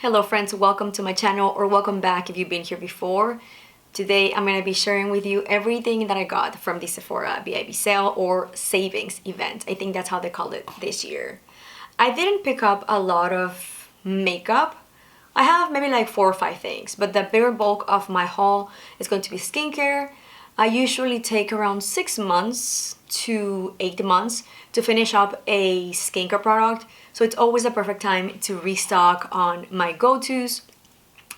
Hello friends, welcome to my channel, or welcome back if you've been here before. Today I'm going to be sharing with you everything that I got from the Sephora BIB sale or savings event. I think that's how they called it this year. I didn't pick up a lot of makeup. I have maybe like 4 or 5 things, but the bigger bulk of my haul is going to be skincare. I usually take around 6 months to 8 months to finish up a skincare product, so it's always a perfect time to restock on my go-tos.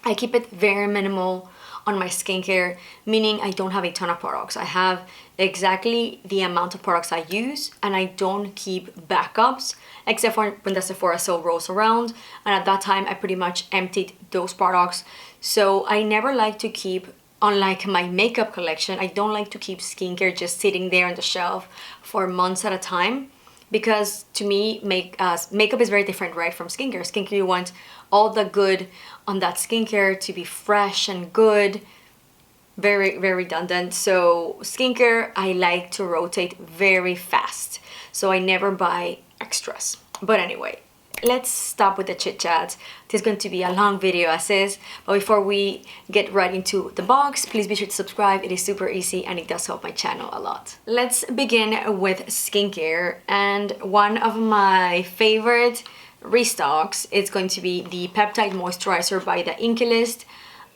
I keep it very minimal on my skincare, meaning I don't have a ton of products. I have exactly the amount of products I use, and I don't keep backups except for when the Sephora sale rolls around, and at that time I pretty much emptied those products. So I never like to keep, unlike my makeup collection, I don't like to keep skincare just sitting there on the shelf for months at a time, because to me makeup is very different, right, from skincare. Skincare, you want all the good on that skincare to be fresh and good, very redundant. So skincare I like to rotate very fast, so I never buy extras. But anyway, let's stop with the chit chat. This is going to be a long video as is, but before we get right into the box, please be sure to subscribe. It is super easy and it does help my channel a lot. Let's begin with skincare, and one of my favorite restocks is going to be the peptide moisturizer by the List.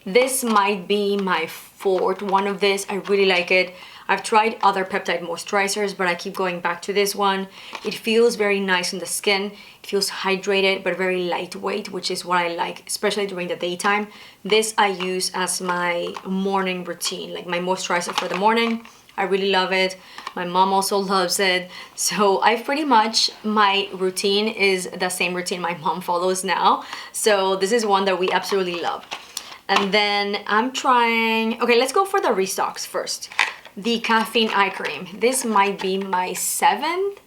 This might be my 4th one of this. I really like it. I've tried other peptide moisturizers, but I keep going back to this one. It feels very nice on the skin. It feels hydrated but very lightweight, which is what I like, especially during the daytime. This I use as my morning routine, like my moisturizer for the morning. I really love it. My mom also loves it. So I've pretty much, my routine is the same routine my mom follows now. So this is one that we absolutely love. And then I'm trying, okay, let's go for the restocks first. The caffeine eye cream. This might be my 7th,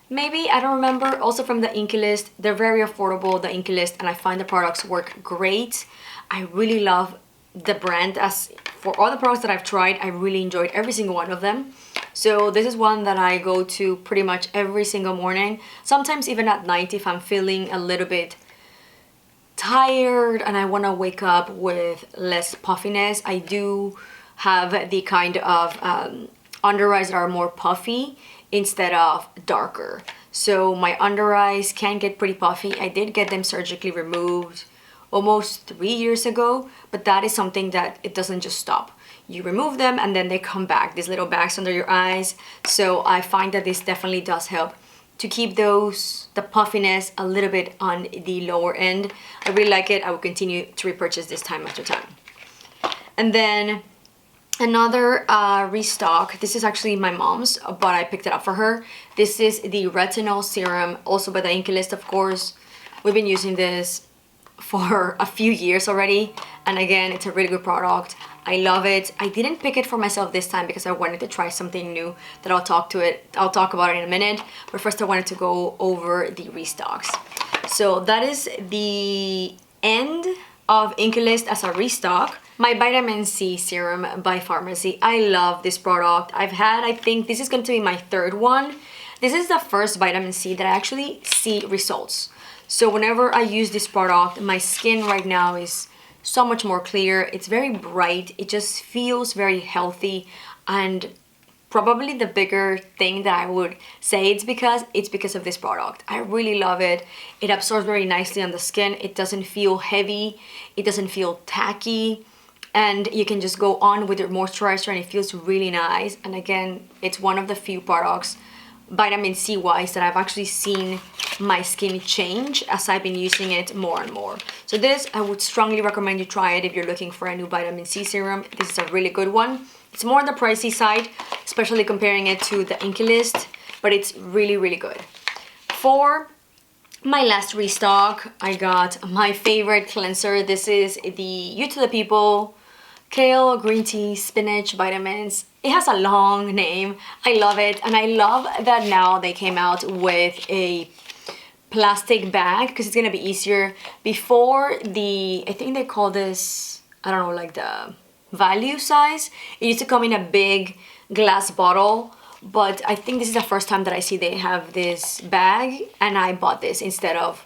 maybe, I don't remember. Also from the List. They're very affordable, the List, and I find the products work great. I really love the brand. As for all the products that I've tried, I really enjoyed every single one of them. So this is one that I go to pretty much every single morning, sometimes even at night if I'm feeling a little bit tired and I want to wake up with less puffiness. I do have the kind of under eyes that are more puffy instead of darker. So my under eyes can get pretty puffy. I did get them surgically removed almost 3 years ago, but that is something that it doesn't just stop. You remove them and then they come back, these little bags under your eyes. So I find that this definitely does help to keep the puffiness a little bit on the lower end. I really like it. I will continue to repurchase this time after time. And then another restock. This is actually my mom's, but I picked it up for her. This is the retinol serum, also by the List, of course. We've been using this for a few years already, and again, it's a really good product. I love it. I didn't pick it for myself this time because I wanted to try something new that I'll talk about it in a minute. But first I wanted to go over the restocks. So that is the end of List as a restock. My vitamin C serum by Pharmacy. I love this product. I've had, I think this is going to be my 3rd one. This is the first vitamin C that I actually see results. So whenever I use this product, my skin right now is so much more clear. It's very bright. It just feels very healthy. And probably the bigger thing that I would say it's because of this product. I really love it. It absorbs very nicely on the skin. It doesn't feel heavy. It doesn't feel tacky. And you can just go on with your moisturizer and it feels really nice. And again, it's one of the few products, vitamin C wise, that I've actually seen my skin change as I've been using it more and more. So this, I would strongly recommend you try it if you're looking for a new vitamin C serum. This is a really good one. It's more on the pricey side, especially comparing it to the List, but it's really good. For my last restock, I got my favorite cleanser. This is the You to the People Kale, Green Tea, Spinach, Vitamins. It has a long name. I love it, and I love that now they came out with a plastic bag because it's gonna be easier. Before, I think they call this, I don't know, like the value size. It used to come in a big glass bottle, but I think this is the first time that I see they have this bag, and I bought this instead of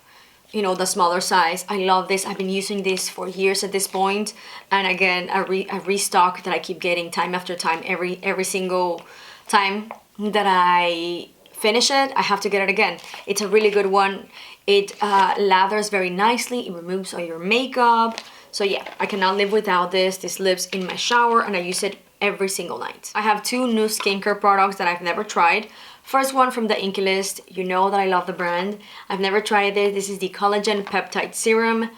you know, the smaller size. I love this. I've been using this for years at this point, and again, a restock that I keep getting time after time. Every single time that I finish it, I have to get it again. It's a really good one. It lathers very nicely. It removes all your makeup. So yeah, I cannot live without this. This lives in my shower and I use it every single night. I have two new skincare products that I've never tried. First one from the Inky List. You know that I love the brand. I've never tried it. This is the Collagen Peptide Serum.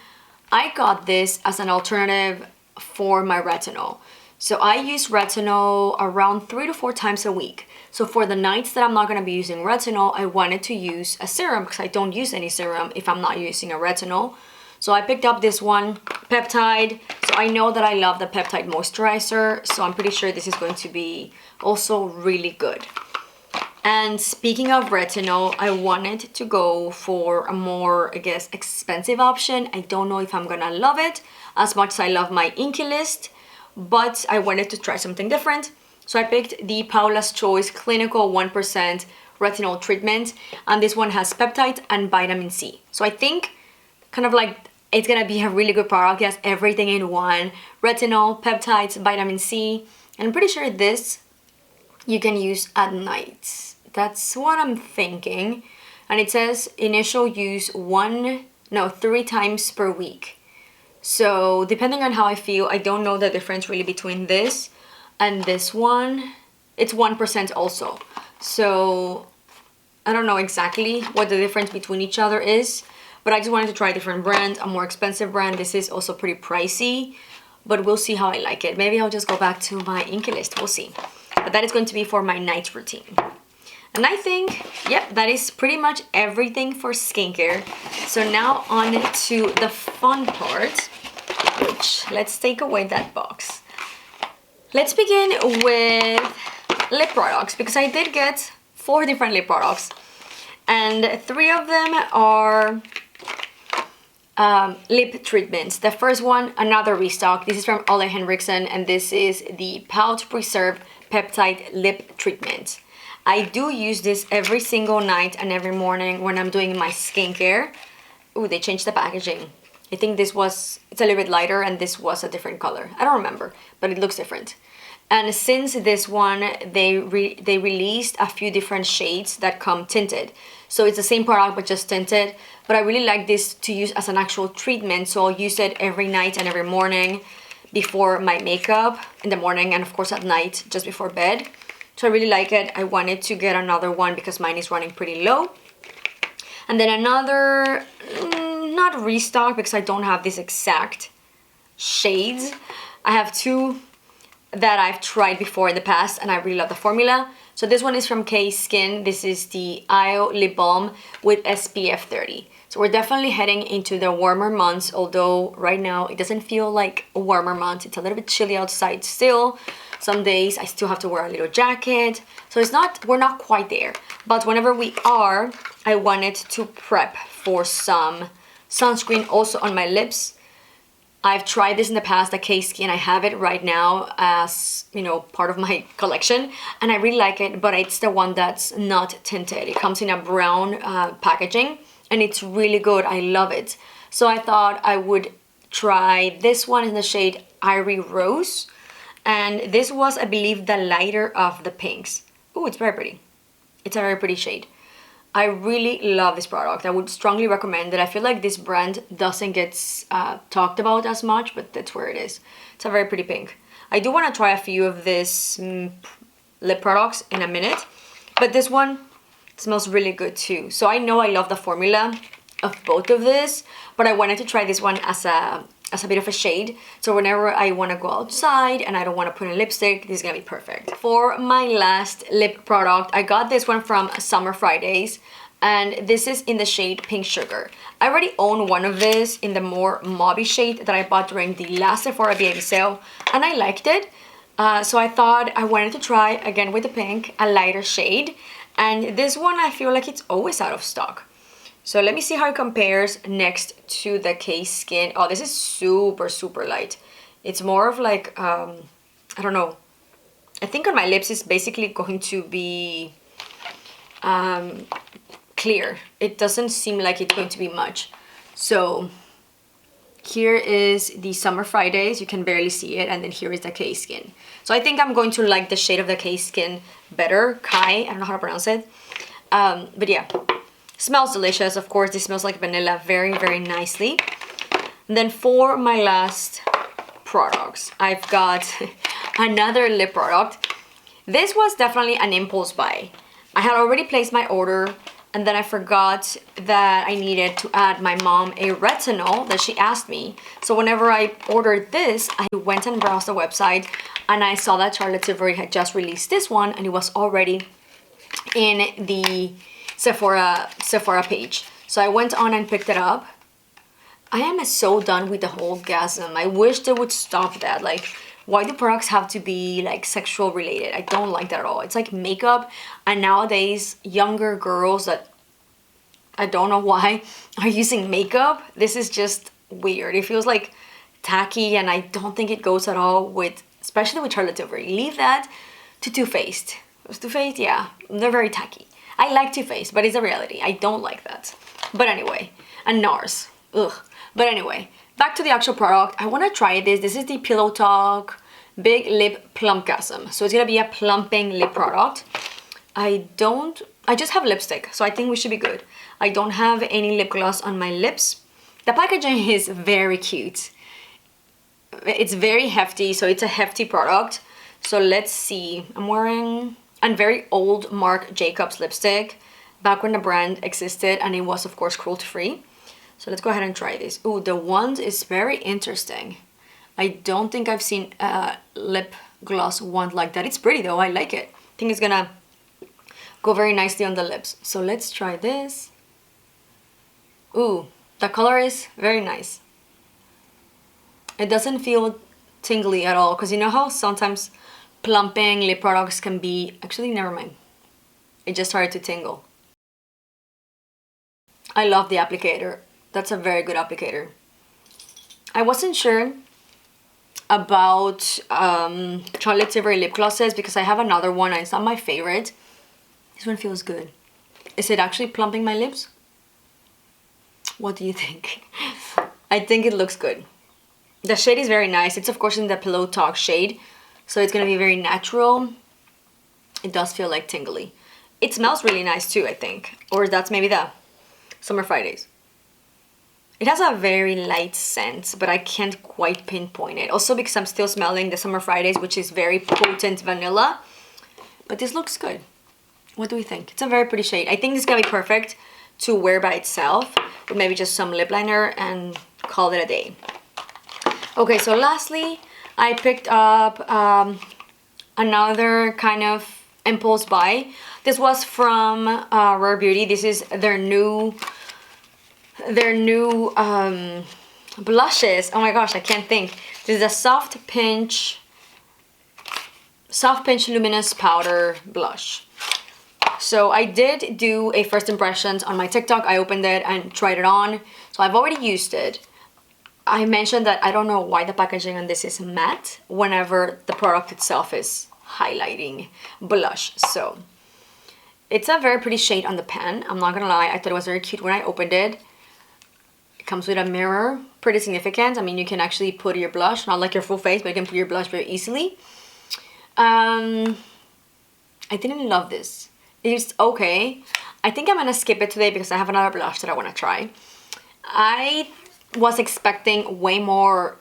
I got this as an alternative for my retinol. So I use retinol around 3 to 4 times a week. So for the nights that I'm not going to be using retinol, I wanted to use a serum because I don't use any serum if I'm not using a retinol. So I picked up this one, peptide. So I know that I love the peptide moisturizer. So I'm pretty sure this is going to be also really good. And speaking of retinol, I wanted to go for a more, I guess, expensive option. I don't know if I'm gonna love it as much as I love my Inky List, but I wanted to try something different. So I picked the Paula's Choice Clinical 1% Retinol Treatment, and this one has peptide and vitamin C. So I think kind of like it's gonna be a really good product. It has everything in one: retinol, peptides, vitamin C, and I'm pretty sure this you can use at night. That's what I'm thinking. And it says initial use 3 times per week. So depending on how I feel, I don't know the difference really between this and this one. It's 1% also. So I don't know exactly what the difference between each other is, but I just wanted to try a different brand, a more expensive brand. This is also pretty pricey, but we'll see how I like it. Maybe I'll just go back to my Inky List, we'll see. But that is going to be for my night routine. And I think, yep, that is pretty much everything for skincare. So now on to the fun part, which let's take away that box. Let's begin with lip products because I did get 4 different lip products. And 3 of them are lip treatments. The first one, another restock. This is from Ole Henriksen and this is the Pout Preserve Peptide Lip Treatment. I do use this every single night and every morning when I'm doing my skincare. Ooh, they changed the packaging. I think it's a little bit lighter and this was a different color. I don't remember, but it looks different. And since this one, they released a few different shades that come tinted. So it's the same product but just tinted. But I really like this to use as an actual treatment. So I'll use it every night and every morning before my makeup in the morning and of course at night just before bed. So I really like it. I wanted to get another one because mine is running pretty low. And then another, not restock because I don't have these exact shades. I have 2 that I've tried before in the past and I really love the formula. So this one is from K Skin. This is the IO Lip Balm with SPF 30. So we're definitely heading into the warmer months, although right now it doesn't feel like a warmer month. It's a little bit chilly outside still. Some days I still have to wear a little jacket. So we're not quite there. But whenever we are, I wanted to prep for some sunscreen also on my lips. I've tried this in the past, the K-Skin. I have it right now as, you know, part of my collection. And I really like it, but it's the one that's not tinted. It comes in a brown packaging and it's really good. I love it. So I thought I would try this one in the shade Ivory Rose. And this was, I believe, the lighter of the pinks. Oh, it's very pretty. It's a very pretty shade. I really love this product. I would strongly recommend it. I feel like this brand doesn't get talked about as much, but that's where it is. It's a very pretty pink. I do want to try a few of these lip products in a minute, but this one smells really good too. So I know I love the formula of both of this, but I wanted to try this one as a bit of a shade. So whenever I want to go outside and I don't want to put in lipstick, this is gonna be perfect. For my last lip product, I got this one from Summer Fridays and this is in the shade Pink Sugar. I already own one of this in the more mauvey shade that I bought during the last Sephora BAB sale and I liked it. So I thought I wanted to try again with the pink, a lighter shade. And this one I feel like it's always out of stock. So let me see how it compares next to the K-Skin. Oh, this is super, super light. It's more of like, I don't know. I think on my lips it's basically going to be clear. It doesn't seem like it's going to be much. So here is the Summer Fridays. You can barely see it. And then here is the K Skin. So I think I'm going to like the shade of the K Skin better. Kai, I don't know how to pronounce it. But yeah, smells delicious. Of course, this smells like vanilla very, very nicely. And then for my last products, I've got another lip product. This was definitely an impulse buy. I had already placed my order, and then I forgot that I needed to add my mom a retinol that she asked me. So whenever I ordered this, I went and browsed the website, and I saw that Charlotte Tilbury had just released this one, and it was already in the Sephora page. So I went on and picked it up. I am so done with the whole gasm. I wish they would stop that. Like, why do products have to be like sexual related? I don't like that at all. It's like makeup, and nowadays younger girls that I don't know why are using makeup. This is just weird. It feels like tacky, and I don't think it goes at all with, especially with Charlotte Tilbury. Leave that to Too Faced. Too Faced, yeah, they're very tacky. I like Too Faced, but it's a reality. I don't like that. But anyway, and NARS, ugh. But anyway, back to the actual product. I want to try this. This is the Pillow Talk Big Lip Plumpgasm. So it's gonna be a plumping lip product. I just have lipstick, so I think we should be good. I don't have any lip gloss on my lips. The packaging is very cute. It's very hefty, so it's a hefty product. So let's see. I'm wearing a very old Marc Jacobs lipstick back when the brand existed, and it was of course cruelty free. So let's go ahead and try this. Ooh, the wand is very interesting. I don't think I've seen a lip gloss wand like that. It's pretty though, I like it. I think it's gonna go very nicely on the lips. So let's try this. Ooh, the color is very nice. It doesn't feel tingly at all, because you know how sometimes plumping lip products can be, actually never mind. It just started to tingle. I love the applicator. That's a very good applicator. I wasn't sure about Charlotte Tilbury lip glosses because I have another one and it's not my favorite. This one feels good. Is it actually plumping my lips? What do you think? I think it looks good. The shade is very nice. It's of course in the Pillow Talk shade, so it's gonna be very natural. It does feel like tingly. It smells really nice too, I think. Or that's maybe the Summer Fridays. It has a very light scent, but I can't quite pinpoint it. Also because I'm still smelling the Summer Fridays, which is very potent vanilla. But this looks good. What do we think? It's a very pretty shade. I think this is gonna be perfect to wear by itself, with maybe just some lip liner and call it a day. Okay, so lastly, I picked up another kind of impulse buy. This was from Rare Beauty. This is their new blushes. Oh my gosh, I can't think. This is a soft pinch luminous powder blush. So I did do a first impressions on my TikTok. I opened it and tried it on. So I've already used it. I mentioned that I don't know why the packaging on this is matte whenever the product itself is highlighting blush. So it's a very pretty shade on the pen. I'm not gonna lie, I thought it was very cute when I opened it. It comes with a mirror, pretty significant. I mean, you can actually put your blush, not like your full face, but you can put your blush very easily. I didn't love this. It's okay. I think I'm gonna skip it today because I have another blush that I wanna try. I was expecting way more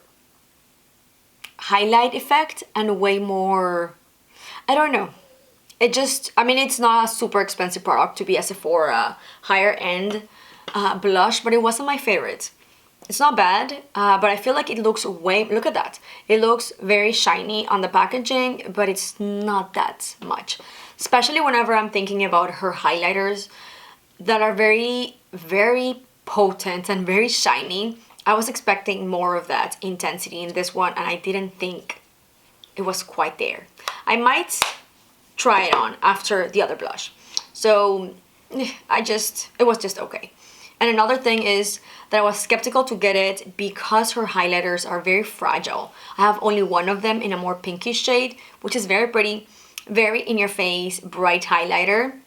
highlight effect and way more, I don't know. It just, I mean, it's not a super expensive product to be a Sephora higher end blush, but it wasn't my favorite. It's not bad, but I feel like it looks way, look at that. It looks very shiny on the packaging, but it's not that much. Especially whenever I'm thinking about her highlighters that are very, very potent and very shiny. I was expecting more of that intensity in this one, and I didn't think it was quite there. I might try it on after the other blush. So it was just okay. And another thing is that I was skeptical to get it because her highlighters are very fragile. I have only one of them in a more pinkish shade, which is very pretty, very in your face, bright highlighter.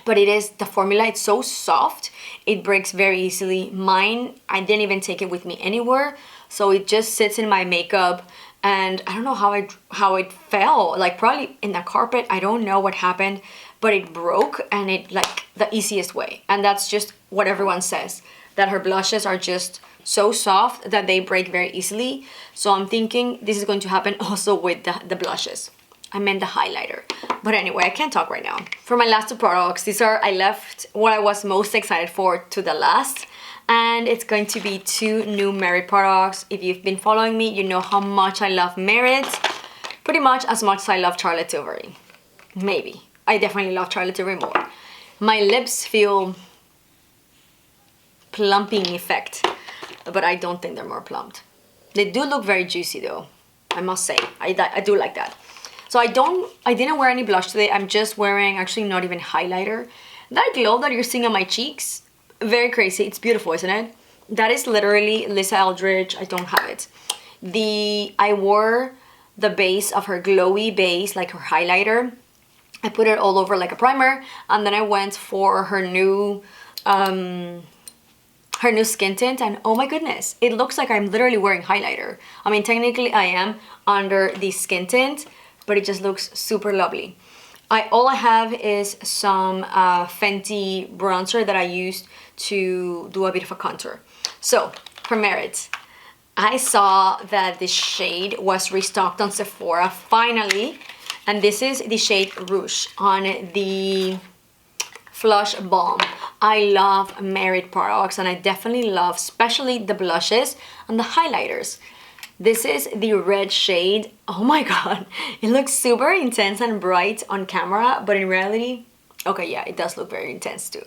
but the formula, it's so soft, it breaks very easily. Mine, I didn't even take it with me anywhere, so it just sits in my makeup, and I don't know how it fell, like probably in the carpet, I don't know what happened, but it broke, and it like the easiest way. And that's just what everyone says, that her blushes are just so soft that they break very easily. So I'm thinking this is going to happen also with the blushes. I meant the highlighter. But anyway, I can't talk right now. For my last two products, I left what I was most excited for to the last. And it's going to be two new Merit products. If you've been following me, you know how much I love Merit. Pretty much as much as I love Charlotte Tilbury. Maybe. I definitely love Charlotte Tilbury more. My lips feel plumping effect, but I don't think they're more plumped. They do look very juicy though, I must say. I do like that. So I didn't wear any blush today. I'm just wearing, actually not even highlighter. That glow that you're seeing on my cheeks, very crazy. It's beautiful, isn't it? That is literally Lisa Eldridge. I don't have it. I wore the base of her glowy base, like her highlighter. I put it all over like a primer, and then I went for her new skin tint, and oh my goodness, it looks like I'm literally wearing highlighter. I mean, technically I am under the skin tint, but it just looks super lovely. All I have is some Fenty bronzer that I used to do a bit of a contour. So, for Merit, I saw that this shade was restocked on Sephora, finally. And this is the shade Rouge on the Flush Balm. I love Merit products, and I definitely love especially the blushes and the highlighters. This is the red shade. Oh my god, it looks super intense and bright on camera, but in reality, okay, yeah, it does look very intense too.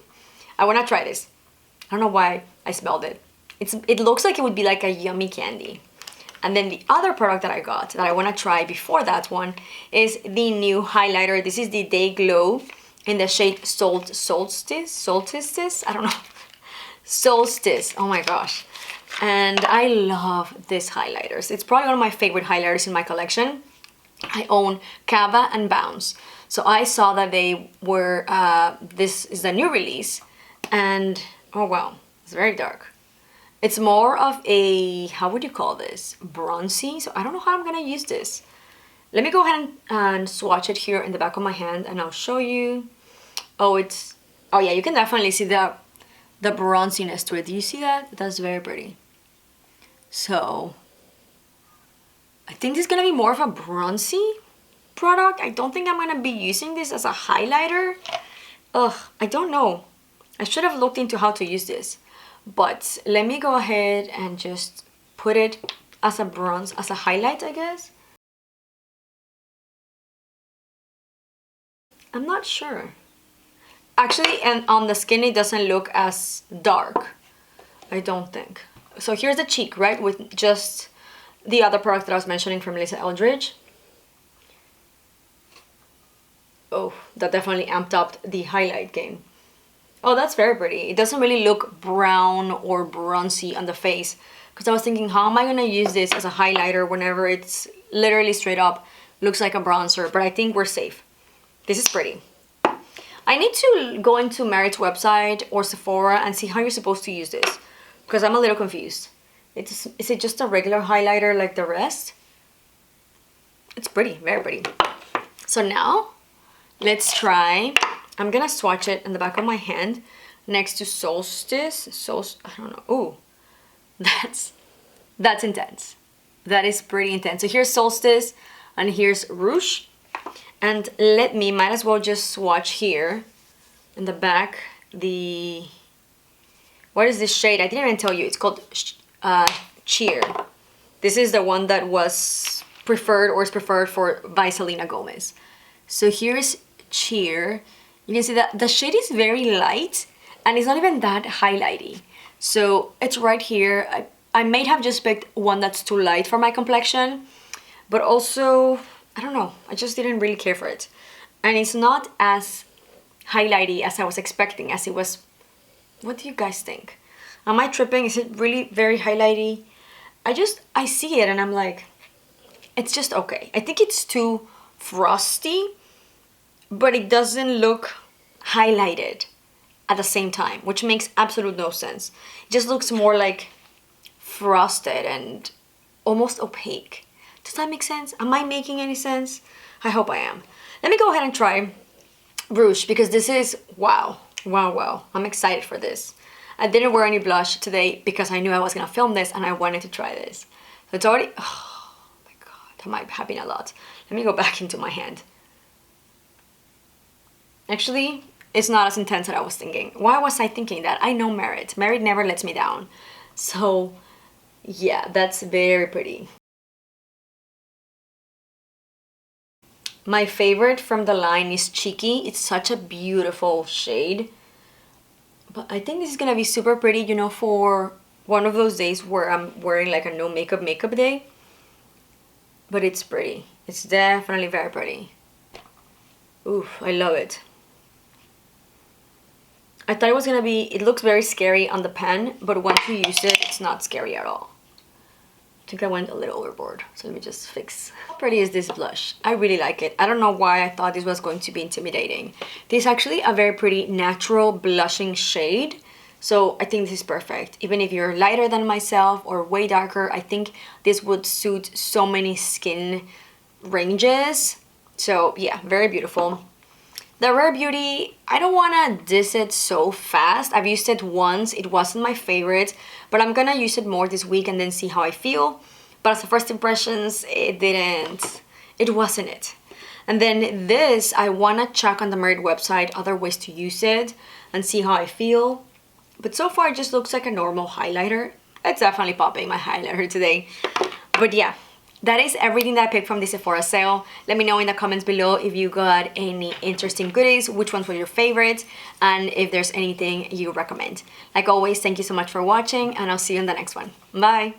I want to try this. I don't know why I smelled it. It looks like it would be like a yummy candy. And then the other product that I got that I want to try before that one is the new highlighter. This is the Day Glow in the shade Solstice, I don't know. Solstice, oh my gosh. And I love this highlighters. It's probably one of my favorite highlighters in my collection. I own Cava and Bounce. So I saw that they were, this is the new release. And, oh wow, it's very dark. It's more of a, how would you call this? Bronzy. So I don't know how I'm gonna use this. Let me go ahead and swatch it here in the back of my hand, and I'll show you. Oh, yeah, you can definitely see the bronziness to it. Do you see that? That's very pretty. So I think this is gonna be more of a bronzy product. I don't think I'm gonna be using this as a highlighter. Ugh, I don't know. I should have looked into how to use this. But let me go ahead and just put it as a bronze, as a highlight, I guess. I'm not sure. Actually, and on the skin, it doesn't look as dark. I don't think. So here's the cheek, right? With just the other product that I was mentioning from Lisa Eldridge. Oh, that definitely amped up the highlight game. Oh, that's very pretty. It doesn't really look brown or bronzy on the face, because I was thinking, how am I going to use this as a highlighter whenever it's literally straight up looks like a bronzer? But I think we're safe. This is pretty. I need to go into Merit's website or Sephora and see how you're supposed to use this, because I'm a little confused. Is it just a regular highlighter like the rest? It's pretty, very pretty. So now, let's try. I'm gonna swatch it in the back of my hand next to Solstice. I don't know. Ooh, that's intense. That is pretty intense. So here's Solstice and here's Rouge. And might as well just swatch here in the back what is this shade? I didn't even tell you. It's called Cheer. This is the one that was preferred or is preferred by Selena Gomez. So here's Cheer. You can see that the shade is very light and it's not even that highlighty. So it's right here. I may have just picked one that's too light for my complexion, but also, I don't know, I just didn't really care for it. And it's not as highlighty as I was expecting, as it was. What do you guys think? Am I tripping? Is it really very highlighty? I see it and I'm like, it's just okay. I think it's too frosty, but it doesn't look highlighted at the same time, which makes absolute no sense. It just looks more like frosted and almost opaque. Does that make sense? Am I making any sense? I hope I am. Let me go ahead and try Rouge because this is wow. I'm excited for this. I didn't wear any blush today because I knew I was gonna film this and I wanted to try this. So it's already, oh my god, am I having a lot? Let me go back into my hand. Actually, it's not as intense as I was thinking. Why was I thinking that? I know Merit. Merit never lets me down. So yeah, that's very pretty. My favorite from the line is Cheeky. It's such a beautiful shade. But I think this is gonna be super pretty, you know, for one of those days where I'm wearing like a no makeup day. But it's pretty. It's definitely very pretty. Oof, I love it. I thought it was gonna be, it looks very scary on the pen, but once you use it, it's not scary at all. I think I went a little overboard, so let me just fix. How pretty is this blush? I really like it. I don't know why I thought this was going to be intimidating. This is actually a very pretty natural blushing shade, so I think this is perfect. Even if you're lighter than myself or way darker, I think this would suit so many skin ranges. So yeah, very beautiful. The Rare Beauty, I don't want to diss it so fast. I've used it once. It wasn't my favorite, but I'm gonna use it more this week and then see how I feel. But as the first impressions, it wasn't it. And then this, I want to check on the Merit website other ways to use it and see how I feel. But so far, it just looks like a normal highlighter. It's definitely popping my highlighter today. But yeah. That is everything that I picked from the Sephora sale. Let me know in the comments below if you got any interesting goodies, which ones were your favorites, and if there's anything you recommend. Like always, thank you so much for watching, and I'll see you in the next one. Bye!